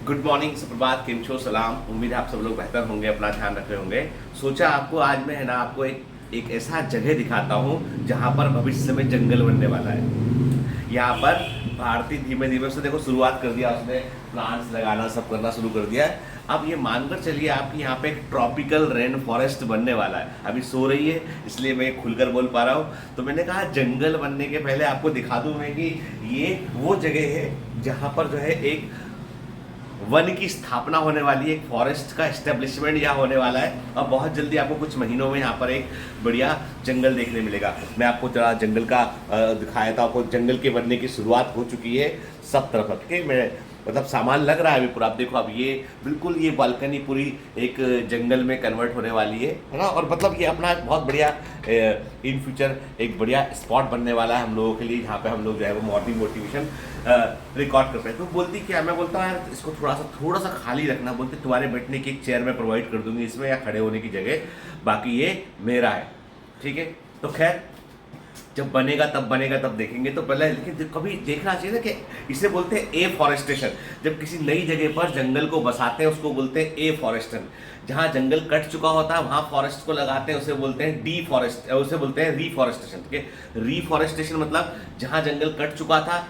Good morning, सुप्रभात, किम छो, सलाम। उम्मीद है आप सब लोग बेहतर होंगे, अपना ध्यान रख रहे होंगे। सोचा आपको आज मैं है ना आपको एक ऐसा जगह दिखाता हूँ जहाँ पर भविष्य में जंगल बनने वाला है। यहाँ पर भारतीय धीमे धीमे से देखो शुरुआत कर दिया, उसने प्लांट्स लगाना सब करना शुरू कर दिया है। अब ये मानकर चलिए आपकी यहाँ पे एक ट्रॉपिकल रेन फॉरेस्ट बनने वाला है। अभी सो रही है इसलिए मैं खुलकर बोल पा रहा हूँ। तो मैंने कहा जंगल बनने के पहले आपको दिखा दूँ मैं कि ये वो जगह है जहाँ पर जो है एक वन की स्थापना होने वाली है, एक फॉरेस्ट का एस्टेब्लिशमेंट यहाँ होने वाला है। और बहुत जल्दी आपको कुछ महीनों में यहाँ पर एक बढ़िया जंगल देखने मिलेगा। मैं आपको जरा जंगल का दिखाया था, आपको जंगल के बनने की शुरुआत हो चुकी है सब तरफ। ठीक, मैं मतलब सामान लग रहा है अभी पूरा। आप देखो, अब ये बिल्कुल ये बालकनी पूरी एक जंगल में कन्वर्ट होने वाली है ना। और मतलब ये अपना बहुत बढ़िया इन फ्यूचर एक बढ़िया स्पॉट बनने वाला है हम लोगों के लिए, जहाँ पे हम लोग जो है वो मॉर्निंग मोटिवेशन रिकॉर्ड करते हैं। तो बोलती क्या, मैं बोलता हूँ यार इसको थोड़ा सा खाली रखना। बोलते तुम्हारे बैठने की एक चेयर मैं प्रोवाइड कर दूंगी इसमें, या खड़े होने की जगह, बाकी ये मेरा है। ठीक है, तो खैर जब बनेगा तब देखेंगे। तो पहले लेकिन कभी देखना चाहिए ना कि इसे बोलते हैं ए फॉरेस्टेशन। जब किसी नई जगह पर जंगल को बसाते हैं उसको बोलते हैं ए फॉरेस्टेशन। जहाँ जंगल कट चुका होता है वहाँ फॉरेस्ट को लगाते हैं, उसे बोलते हैं डी फॉरेस्ट, उसे बोलते हैं रीफॉरेस्टेशन। ठीक है, रीफॉरेस्टेशन मतलब जहाँ जंगल कट चुका था,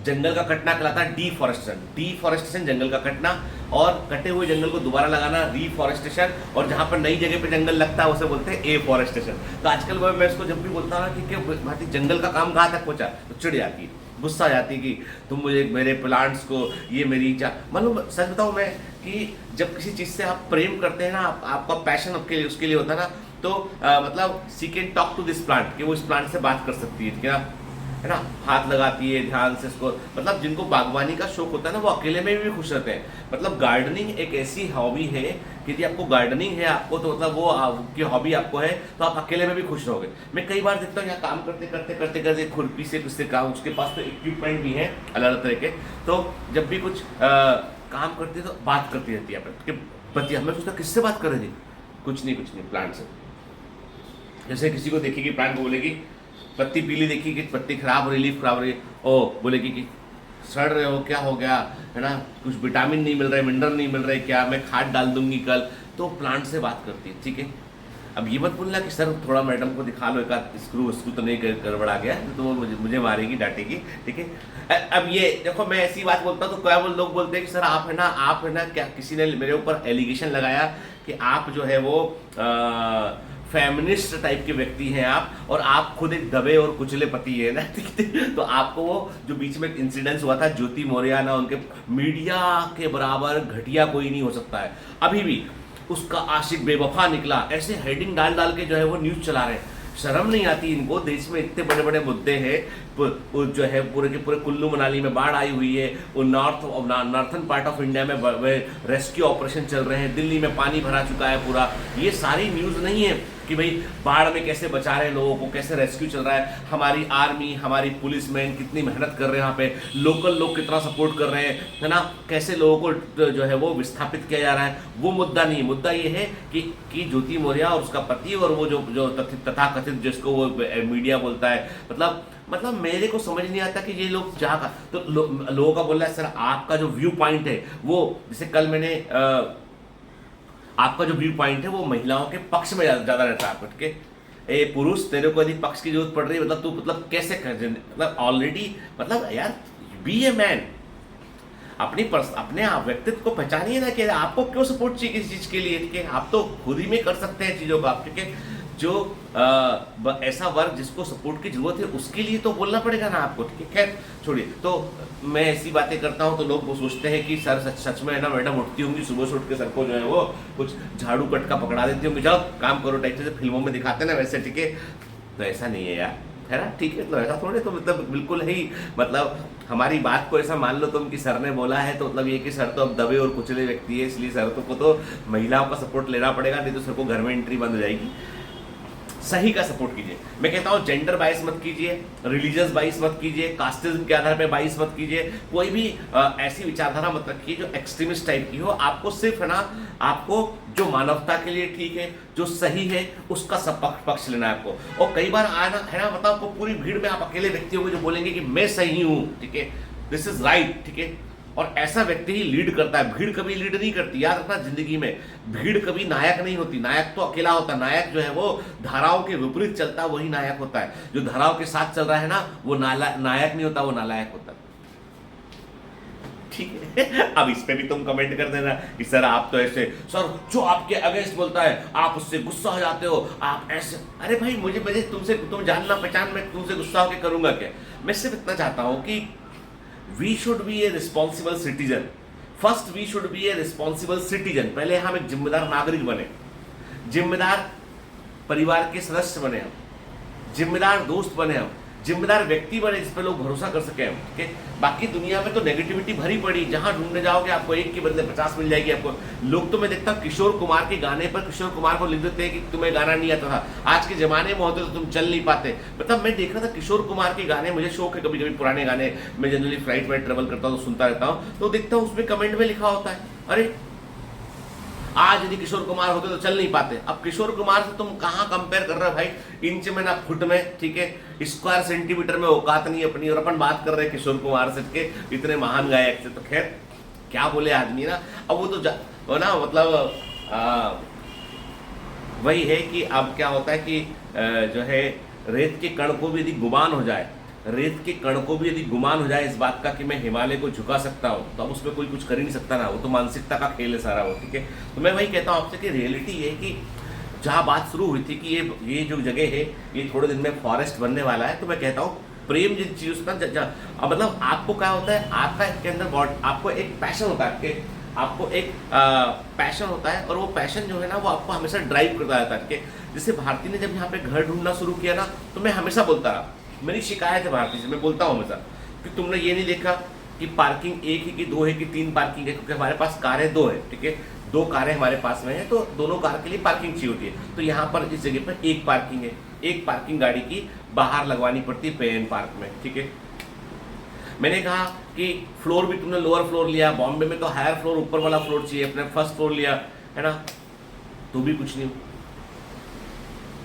जंगल का कटना कहलाता है डीफॉरेस्टेशन। डीफॉरेस्टेशन जंगल का कटना, और कटे हुए जंगल को दोबारा लगाना रीफॉरेस्टेशन। और जहां पर नई जगह पे जंगल लगता है उसे बोलते हैं एफॉरेस्टेशन। तो आजकल मैं इसको जब भी बोलता हूँ कि भाई जंगल का काम कहाँ तक पहुंचा, तो चिढ़ जाती है, गुस्सा आ जाती है कि तुम मुझे मेरे प्लांट्स को ये मेरी मालूम। सच बताऊँ मैं कि जब किसी चीज़ से आप प्रेम करते हैं ना, आपका पैशन आपके लिए उसके लिए होता है ना, तो मतलब she can talk to this plant, कि वो इस प्लांट से बात कर सकती है क्या, है ना, हाथ लगाती है ध्यान से इसको। मतलब जिनको बागवानी का शौक होता है ना वो अकेले में भी खुश रहते हैं। मतलब गार्डनिंग एक ऐसी हॉबी है कि यदि आपको गार्डनिंग है आपको, तो मतलब वो की हॉबी आपको है तो आप अकेले में भी खुश रहोगे। मैं कई बार देखता हूँ यहाँ काम करते खुरपी से किससे काम, उसके पास तो इक्विपमेंट भी है अलग अलग तरह के। तो जब भी कुछ काम करती है तो बात करती रहती है पति। हमें सोचता किससे बात कर रही थी, कुछ नहीं प्लांट से। जैसे किसी को देखेगी प्लांट को बोलेगी पत्ती पीली, देखी कि पत्ती खराब हो रही, लीफ खराब हो रही, ओ बोलेगी कि सड़ रहे हो, क्या हो गया, है ना, कुछ विटामिन नहीं मिल रहे, मिनरल नहीं मिल रहे, क्या मैं खाद डाल दूंगी कल। तो प्लांट से बात करती है। ठीक है, अब ये मत बोलना कि सर थोड़ा मैडम को दिखा लो, एक स्क्रू तो नहीं गड़बड़ा गया, तो वो मुझे मारेगी, डांटेगी। ठीक है, अब ये देखो मैं ऐसी बात बोलता हूँ तो क्या लोग बोलते हैं कि सर आप है ना क्या, किसी ने मेरे ऊपर एलिगेशन लगाया कि आप जो है वो फेमिनिस्ट टाइप के व्यक्ति हैं आप, और आप खुद एक दबे और कुचले पति है ना। तो आपको वो जो बीच में इंसिडेंस हुआ था ज्योति मौर्य ना, उनके मीडिया के बराबर घटिया कोई नहीं हो सकता है अभी भी, उसका आशिक बेवफा निकला, ऐसे हेडिंग डाल डाल के जो है वो न्यूज चला रहे हैं। शर्म नहीं आती इनको, देश में इतने बड़े बड़े मुद्दे हैं, जो है पूरे के पूरे कुल्लू मनाली में बाढ़ आई हुई है, वो नॉर्थन पार्ट ऑफ इंडिया में रेस्क्यू ऑपरेशन चल रहे हैं, दिल्ली में पानी भरा चुका है पूरा। ये सारी न्यूज़ नहीं है कि भाई बाढ़ में कैसे बचा रहे हैं लोगों को, कैसे रेस्क्यू चल रहा है, हमारी आर्मी हमारी पुलिस मैन कितनी मेहनत कर रहे हैं, यहाँ पे लोकल लोग कितना सपोर्ट कर रहे हैं, है ना, कैसे लोगों को जो है वो विस्थापित किया जा रहा है। वो मुद्दा नहीं, मुद्दा ये है कि ज्योति मौर्य और उसका पति और वो जो तथाकथित जिसको वो मीडिया बोलता है, मतलब मेरे को समझ नहीं आता कि ये लोग जहाँ का तो लोगों का बोल रहा है सर आपका जो व्यू पॉइंट है वो, जैसे कल मैंने आपका जो व्यू पॉइंट है वो महिलाओं के पक्ष में ज्यादा रहता है। आपके ए पुरुष तेरे को यदि पक्ष की जरूरत पड़ रही है, मतलब तू मतलब कैसे कर, मतलब ऑलरेडी मतलब यार बी ए मैन, अपने व्यक्तित्व को पहचानिए ना कि आपको क्यों सपोर्ट चाहिए किसी चीज के लिए। ठीक है, आप तो खुद ही में कर सकते हैं चीजों को आप। ठीक है, जो ऐसा वर्ग जिसको सपोर्ट की जरूरत है उसके लिए तो बोलना पड़ेगा ना आपको। ठीक है, खैर छोड़िए। तो मैं ऐसी बातें करता हूँ तो लोग वो सोचते हैं कि सर सच में है ना मैडम उठती होंगी सुबह से, उठ के सर को जो है वो कुछ झाड़ू कटका पकड़ा देती होंगी, जाओ काम करो टाइप से फिल्मों में दिखाते हैं ना वैसे। ठीक है, तो ऐसा नहीं है यार, है ना। ठीक है, तो ऐसा थोड़े, तो मतलब बिल्कुल ही मतलब हमारी बात को ऐसा मान लो तुम कि सर ने बोला है तो मतलब ये कि सर तो अब दबे और कुचले व्यक्ति है, इसलिए सर को तो महिलाओं का सपोर्ट लेना पड़ेगा, नहीं तो सर को घर में एंट्री बंद हो जाएगी। सही का सपोर्ट कीजिए। मैं कहता हूँ जेंडर बाइस मत कीजिए, रिलीजियस बाइस मत कीजिए, कास्टिज्म के आधार पे बाइस मत कीजिए, कोई भी ऐसी विचारधारा मत रखिए जो एक्सट्रीमिस्ट टाइप की हो। आपको सिर्फ है ना, आपको जो मानवता के लिए ठीक है, जो सही है, उसका सब पक्ष लेना है आपको। और कई बार आना है ना, मतलब आपको पूरी भीड़ में आप अकेले व्यक्ति होंगे जो बोलेंगे कि मैं सही हूँ, ठीक है, दिस इज राइट, ठीक है, और ऐसा व्यक्ति ही लीड करता है, भीड़ कभी लीड नहीं करती। याद रखना, जिंदगी में भीड़ कभी नायक नहीं होती। नायक तो अकेला होता है। नायक जो है वो धाराओं के विपरीत चलता है, वही नायक होता है। जो धाराओं के साथ चल रहा है ना, वो नायक नहीं होता, वो नालायक होता है। ठीक है, अब इस पे भी तुम कमेंट कर देना कि सर आप तो ऐसे, सर जो आपके अगेंस्ट बोलता है आप उससे गुस्सा हो जाते हो, आप ऐसे। अरे भाई, मुझे तुमसे, तुम जानना पहचान, मैं तुमसे गुस्सा होकर करूंगा क्या? मैं सिर्फ इतना चाहता हूं कि we should be a responsible citizen. First we should be a responsible citizen. पहले हम एक जिम्मेदार नागरिक बने, जिम्मेदार परिवार के सदस्य बने, हम जिम्मेदार दोस्त बने, हम जिम्मेदार व्यक्ति बने जिस पे लोग भरोसा कर सके हम। ठीक है, बाकी दुनिया में तो नेगेटिविटी भरी पड़ी, जहां ढूंढने जाओगे आपको एक के बदले 50 मिल जाएगी आपको। लोग तो मैं देखता हूं किशोर कुमार के गाने पर किशोर कुमार को लिख देते हैं कि तुम्हें गाना नहीं आता था, आज के जमाने में होते तो तुम चल नहीं पाते। मतलब मैं देख रहा था किशोर कुमार के गाने, मुझे शौक है कभी कभी पुराने गाने, मैं जनरली फ्लाइट में ट्रेवल करता हूँ तो सुनता रहता हूँ, तो देखता हूँ उसमें कमेंट में लिखा होता है, अरे आज यदि किशोर कुमार होते तो चल नहीं पाते। अब किशोर कुमार से तुम कहां कंपेयर कर रहे हो भाई? इंच में ना फुट में, ठीक है, स्क्वायर सेंटीमीटर में औकात नहीं अपनी, और अपन बात कर रहे हैं किशोर कुमार से के इतने महान गायक से। तो खैर क्या बोले आदमी ना, अब वो तो ना मतलब वही है कि अब क्या होता है कि जो है रेत के कण को भी यदि गुमान हो जाए, रेत के कण को भी यदि गुमान हो जाए इस बात का कि मैं हिमालय को झुका सकता हूँ, तो अब उसमें कोई कुछ कर ही नहीं सकता ना, वो तो मानसिकता का खेल है सारा वो। ठीक है, तो मैं वही कहता हूँ आपसे कि रियलिटी ये है कि जहाँ बात शुरू हुई थी कि ये जो जगह है ये थोड़े दिन में फॉरेस्ट बनने वाला है, तो मैं कहता हूँ प्रेम जिन चीज़ों से ना, मतलब आपको क्या होता है, आपका के अंदर आपको एक पैशन होता है कि आपको एक पैशन होता है, और वो पैशन जो है ना वो आपको हमेशा ड्राइव करता रहता है। जैसे भारती ने जब यहाँ पे घर ढूंढना शुरू किया ना, तो मैं हमेशा बोलता रहा, मेरी शिकायत है भारती से, मैं बोलता हूँ हमेशा कि तुमने ये नहीं देखा कि पार्किंग एक है कि दो है कि तीन पार्किंग है, क्योंकि हमारे पास कारें दो है। ठीक है, दो कारें हमारे पास में है, तो दोनों कार के लिए पार्किंग चाहिए होती है। तो यहाँ पर इस जगह पर एक पार्किंग है, एक पार्किंग गाड़ी की बाहर लगवानी पड़ती है पेन पार्क में। ठीक है, मैंने कहा कि फ्लोर भी तुमने लोअर फ्लोर लिया, बॉम्बे में तो हायर फ्लोर, ऊपर वाला फ्लोर चाहिए, अपने फर्स्ट फ्लोर लिया है ना, तो भी कुछ नहीं।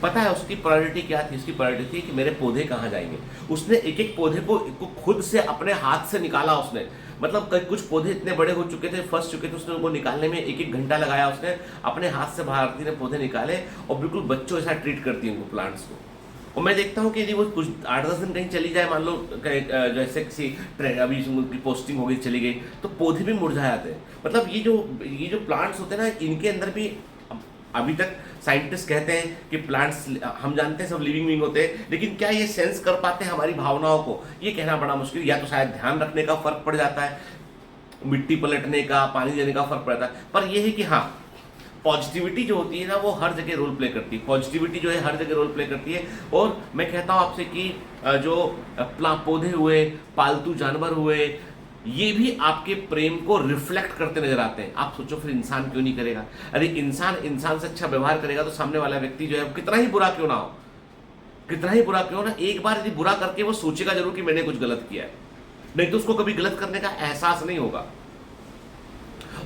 पता है उसकी प्रायोरिटी क्या थी? उसकी प्रायोरिटी थी कि मेरे पौधे कहाँ जाएंगे। उसने एक एक पौधे को खुद से अपने हाथ से निकाला उसने, मतलब कुछ पौधे इतने बड़े हो चुके थे, फंस चुके थे, उसने उनको निकालने में एक एक घंटा लगाया। उसने अपने हाथ से भारती ने पौधे निकाले, और बिल्कुल बच्चों ऐसा ट्रीट करती है उनको, प्लांट्स को। और मैं देखता हूँ कि यदि वो कुछ 8-10 दिन कहीं चली जाए, मान लो जैसे किसी अभी उनकी पोस्टिंग हो गई, चली गई, तो पौधे भी मुरझा जाते हैं। मतलब ये जो प्लांट्स होते हैं ना, इनके अंदर भी अभी तक साइंटिस्ट कहते हैं कि प्लांट्स, हम जानते हैं सब लिविंग बीइंग होते हैं, लेकिन क्या ये सेंस कर पाते हैं हमारी भावनाओं को, ये कहना बड़ा मुश्किल। या तो शायद ध्यान रखने का फर्क पड़ जाता है, मिट्टी पलटने का, पानी देने का फर्क पड़ता है, पर यह है कि हाँ, पॉजिटिविटी जो होती है ना वो हर जगह रोल प्ले करती है। पॉजिटिविटी जो है हर जगह रोल प्ले करती है। और मैं कहता हूँ आपसे कि जो पौधे हुए, पालतू जानवर हुए, ये भी आपके प्रेम को रिफ्लेक्ट करते नजर आते हैं। आप सोचो फिर इंसान क्यों नहीं करेगा? अरे इंसान से अच्छा व्यवहार करेगा तो सामने वाला व्यक्ति जो है कितना ही बुरा क्यों ना हो, कितना ही बुरा क्यों ना, एक बार यदि बुरा करके वो सोचेगा जरूर कि मैंने कुछ गलत किया है, नहीं तो उसको कभी गलत करने का एहसास नहीं होगा।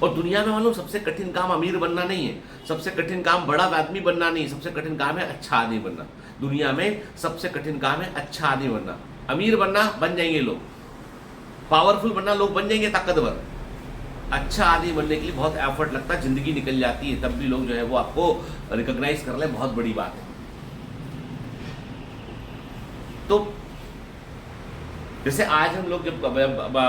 और दुनिया में मालूम सबसे कठिन काम अमीर बनना नहीं है, सबसे कठिन काम बड़ा आदमी बनना नहीं, सबसे कठिन काम है अच्छा आदमी बनना। दुनिया में सबसे कठिन काम है अच्छा आदमी बनना। अमीर बनना बन जाएंगे लोग, पावरफुल बनना लोग बन जाएंगे ताकतवर, अच्छा आदमी बनने के लिए बहुत एफर्ट लगता है, जिंदगी निकल जाती है, तब भी लोग जो है वो आपको रिकॉग्नाइज कर ले, बहुत बड़ी बात है। तो जैसे आज हम लोग जब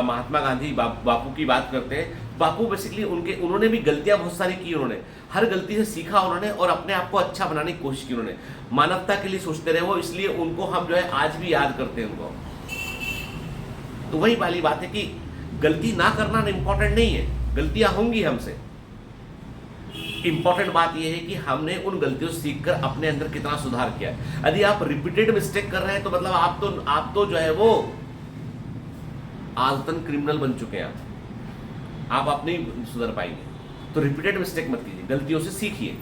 महात्मा गांधी बापू की बात करते हैं, बापू बेसिकली उन्होंने भी गलतियां बहुत सारी की, उन्होंने हर गलती से सीखा उन्होंने, और अपने आप को अच्छा बनाने की कोशिश की उन्होंने, मानवता के लिए सोचते रहे वो, इसलिए उनको हम जो है आज भी याद करते हैं उनको। तो वही वाली बात है कि गलती ना करना इंपॉर्टेंट नहीं है, गलतियां होंगी हमसे, इंपॉर्टेंट बात यह है कि हमने उन गलतियों से सीखकर अपने अंदर कितना सुधार किया है। यदि आप रिपीटेड मिस्टेक कर रहे हैं तो मतलब आप तो जो है वो आदतन क्रिमिनल बन चुके हैं, आप अपने सुधर पाएंगे। तो रिपीटेड मिस्टेक मत कीजिए, गलतियों से सीखिए।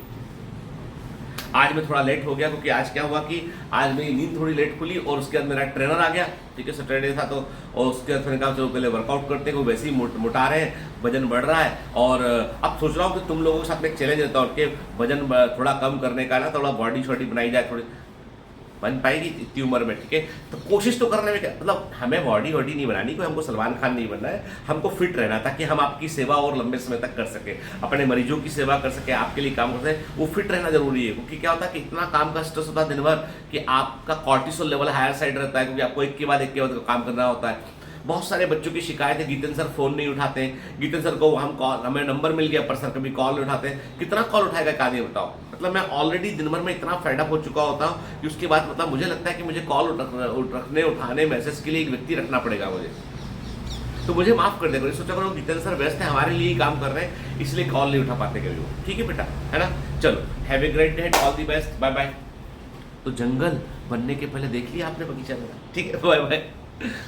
आज मैं थोड़ा लेट हो गया क्योंकि आज क्या हुआ कि आज मेरी नींद थोड़ी लेट खुली, और उसके बाद मेरा ट्रेनर आ गया, ठीक है, सैटरडे था तो, और उसके बाद मैंने कहा चलो पहले वर्कआउट करते हैं, वो वैसे ही मोटा रहे हैं, वजन बढ़ रहा है, और अब सोच रहा हूँ कि तुम लोगों के साथ में एक चैलेंज रहता है कि वजन थोड़ा कम करने का ना, थोड़ा बॉडी शॉडी बनाई जाए थोड़ी। बन पाएगी इतनी उम्र में, ठीक है। तो कोशिश तो करने में क्या मतलब, हमें बॉडी वॉडी नहीं बनानी, कोई हमको सलमान खान नहीं बनना है, हमको फिट रहना ताकि हम आपकी सेवा और लंबे समय तक कर सके, अपने मरीजों की सेवा कर सके, आपके लिए काम कर सके। वो फिट रहना जरूरी है, क्योंकि क्या होता है कि इतना काम का स्ट्रेस होता है दिन भर कि आपका कॉर्टिसोल लेवल हायर साइड रहता है, क्योंकि आपको एक के बाद काम करना होता है। बहुत सारे बच्चों की शिकायत है, गीतन सर फोन नहीं उठाते, गीतन सर को हमें नंबर मिल गया पर सर कभी कॉल नहीं उठाते। कितना कॉल उठाएगा एक आदमी बताओ। मतलब मैं ऑलरेडी दिन भर में इतना फेड अप हो चुका होता हूँ कि उसके बाद मतलब मुझे लगता है कि मुझे कॉल रखने उठाने मैसेज के लिए एक व्यक्ति रखना पड़ेगा मुझे। तो मुझे माफ कर देगा, सोचा करो गीतन सर व्यस्त है, हमारे लिए ही काम कर रहे हैं, इसलिए कॉल नहीं उठा पाते कभी वो। ठीक है बेटा, है ना। चलो, have a great day, all the best, bye bye. तो जंगल बनने के पहले देख लिया आपने बगीचा मेरा, ठीक है, बाय बाय।